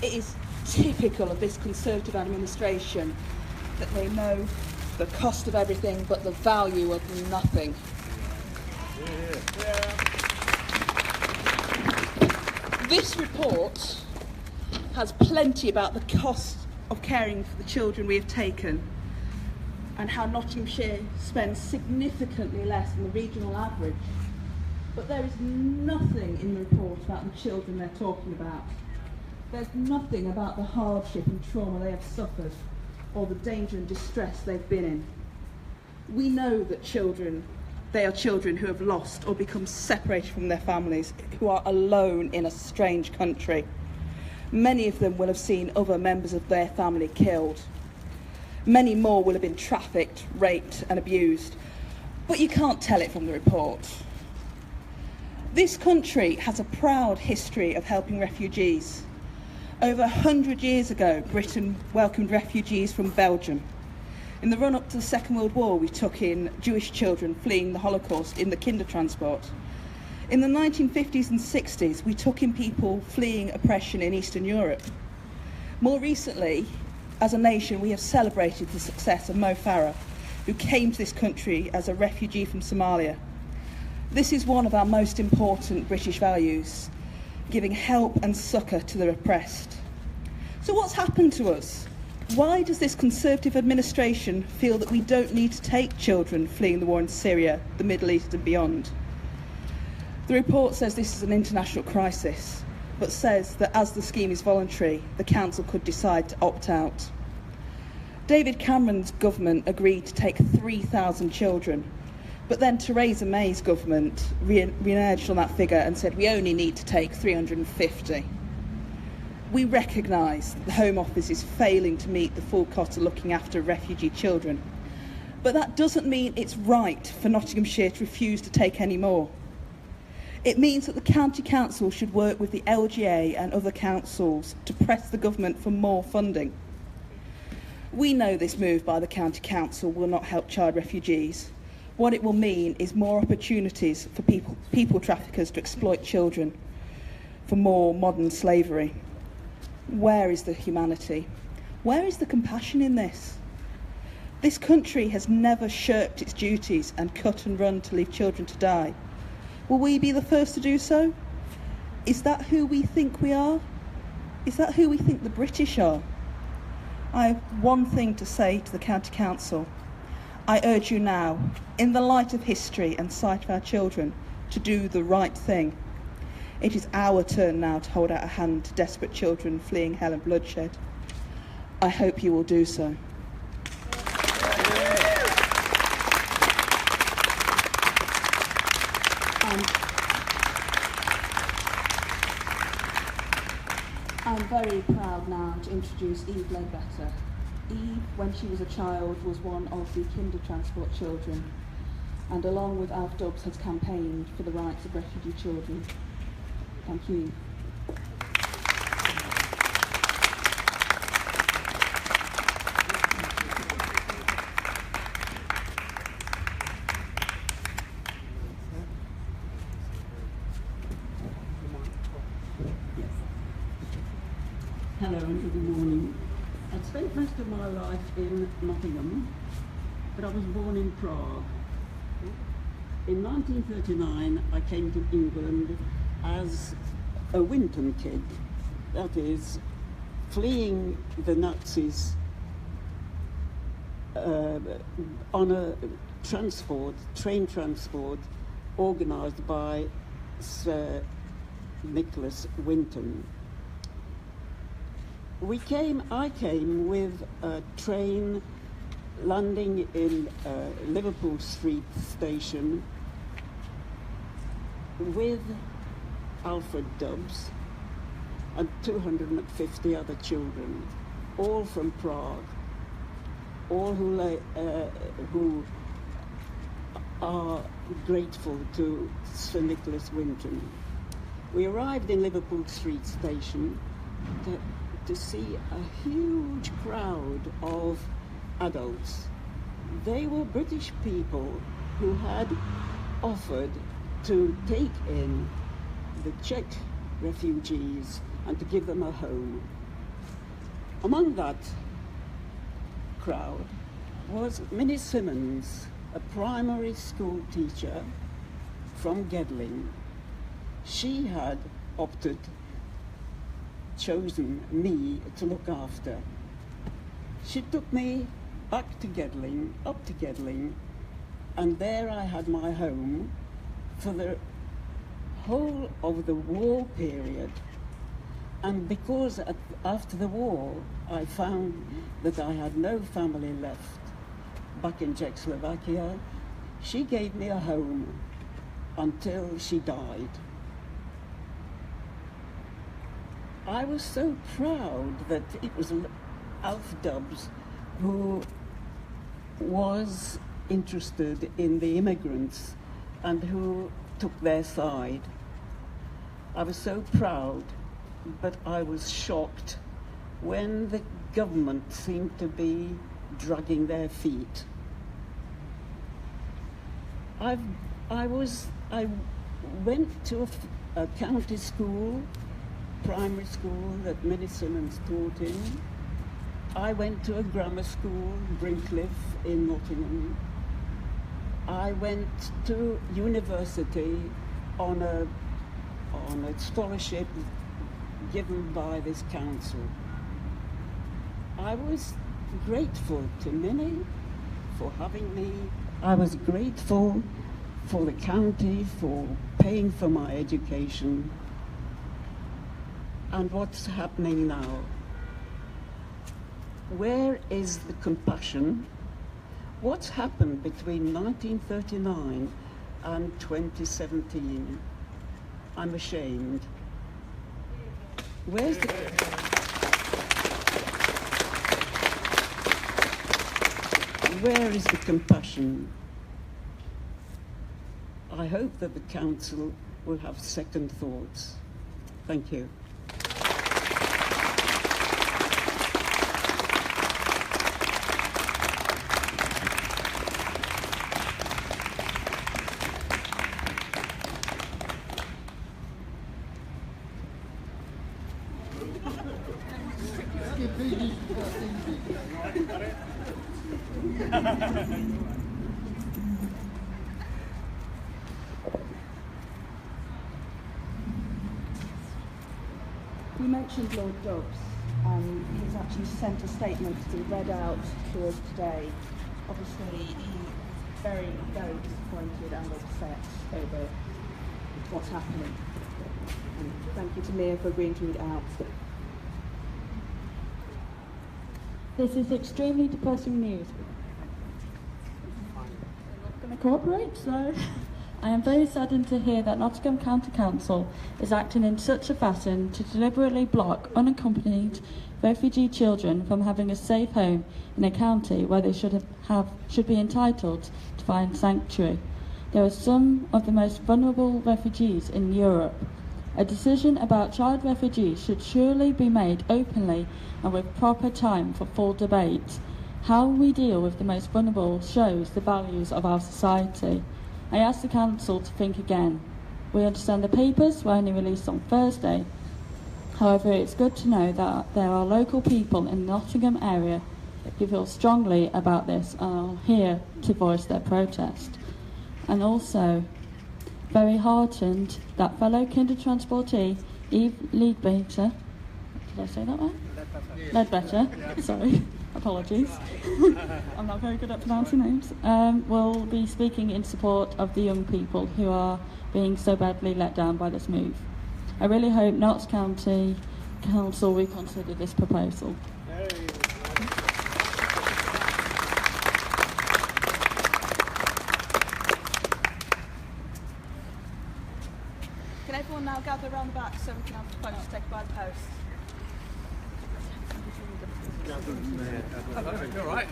It is typical of this Conservative administration that they know the cost of everything but the value of nothing. This report has plenty about the cost of caring for the children we have taken and how Nottinghamshire spends significantly less than the regional average. But there is nothing in the report about the children they're talking about. There's nothing about the hardship and trauma they have suffered or the danger and distress they've been in. We know that they are children who have lost or become separated from their families, who are alone in a strange country. Many of them will have seen other members of their family killed. Many more will have been trafficked, raped and abused. But you can't tell it from the report. This country has a proud history of helping refugees. Over 100 years ago, Britain welcomed refugees from Belgium. In the run-up to the Second World War, we took in Jewish children fleeing the Holocaust in the Kindertransport. In the 1950s and 60s, we took in people fleeing oppression in Eastern Europe. More recently, as a nation, we have celebrated the success of Mo Farah, who came to this country as a refugee from Somalia. This is one of our most important British values, giving help and succour to the oppressed. So what's happened to us? Why does this Conservative administration feel that we don't need to take children fleeing the war in Syria, the Middle East and beyond? The report says this is an international crisis, but says that as the scheme is voluntary, the Council could decide to opt out. David Cameron's government agreed to take 3,000 children, but then Theresa May's government reneged on that figure and said we only need to take 350. We recognise that the Home Office is failing to meet the full cost of looking after refugee children, but that doesn't mean it's right for Nottinghamshire to refuse to take any more. It means that the County Council should work with the LGA and other councils to press the government for more funding. We know this move by the County Council will not help child refugees. What it will mean is more opportunities for people traffickers to exploit children for more modern slavery. Where is the humanity? Where is the compassion in this? This country has never shirked its duties and cut and run to leave children to die. Will we be the first to do so? Is that who we think we are? Is that who we think the British are? I have one thing to say to the County Council. I urge you now, in the light of history and sight of our children, to do the right thing. It is our turn now to hold out a hand to desperate children fleeing hell and bloodshed. I hope you will do so. I'm very proud now to introduce Eve Ledbetter. Eve, when she was a child, was one of the Kindertransport children, and along with Alf Dubs has campaigned for the rights of refugee children. Thank you, Eve. Hello and good morning. I spent most of my life in Nottingham, but I was born in Prague. In 1939 I came to England as a Winton kid, that is, fleeing the Nazis on a train transport organised by Sir Nicholas Winton. I came with a train landing in Liverpool Street station with Alfred Dubs and 250 other children, all from Prague, all who are grateful to Sir Nicholas Winton. We arrived in Liverpool Street station to see a huge crowd of adults. They were British people who had offered to take in the Czech refugees and to give them a home. Among that crowd was Minnie Simmons, a primary school teacher from Gedling. She had chosen me to look after. She took me back to Gedling, up to Gedling, and there I had my home for the whole of the war period. And because after the war I found that I had no family left back in Czechoslovakia, she gave me a home until she died. I was so proud that it was Alf Dubs who was interested in the immigrants and who took their side. I was so proud, but I was shocked when the government seemed to be dragging their feet. I went to a county school, primary school that Minnie Simmons taught in. I went to a grammar school, Brincliffe in Nottingham. I went to university on a scholarship given by this council. I was grateful to Minnie for having me. I was grateful for the county for paying for my education. And what's happening now? Where is the compassion? What's happened between 1939 and 2017? I'm ashamed. Where is the compassion? I hope that the council will have second thoughts. Thank you. You mentioned Lord Dubs, and he's actually sent a statement to be read out to us today. Obviously, he's very, very disappointed and upset over what's happening. And thank you to Mia for agreeing to read it out. This is extremely depressing news. I'm not going to cooperate, so I am very saddened to hear that Nottingham County Council is acting in such a fashion to deliberately block unaccompanied refugee children from having a safe home in a county where they should be entitled to find sanctuary. There are some of the most vulnerable refugees in Europe. A decision about child refugees should surely be made openly and with proper time for full debate. How we deal with the most vulnerable shows the values of our society. I ask the council to think again. We understand the papers were only released on Thursday. However, it's good to know that there are local people in the Nottingham area who feel strongly about this and are here to voice their protest. And also, very heartened that fellow Kindertransportee Eve Leadbetter, did I say that right? Ledbetter, sorry, apologies. I'm not very good at pronouncing names. Will be speaking in support of the young people who are being so badly let down by this move. I really hope Notts County Council reconsider this proposal. Can everyone now gather around the back so we can have the photos taken by the post? All right.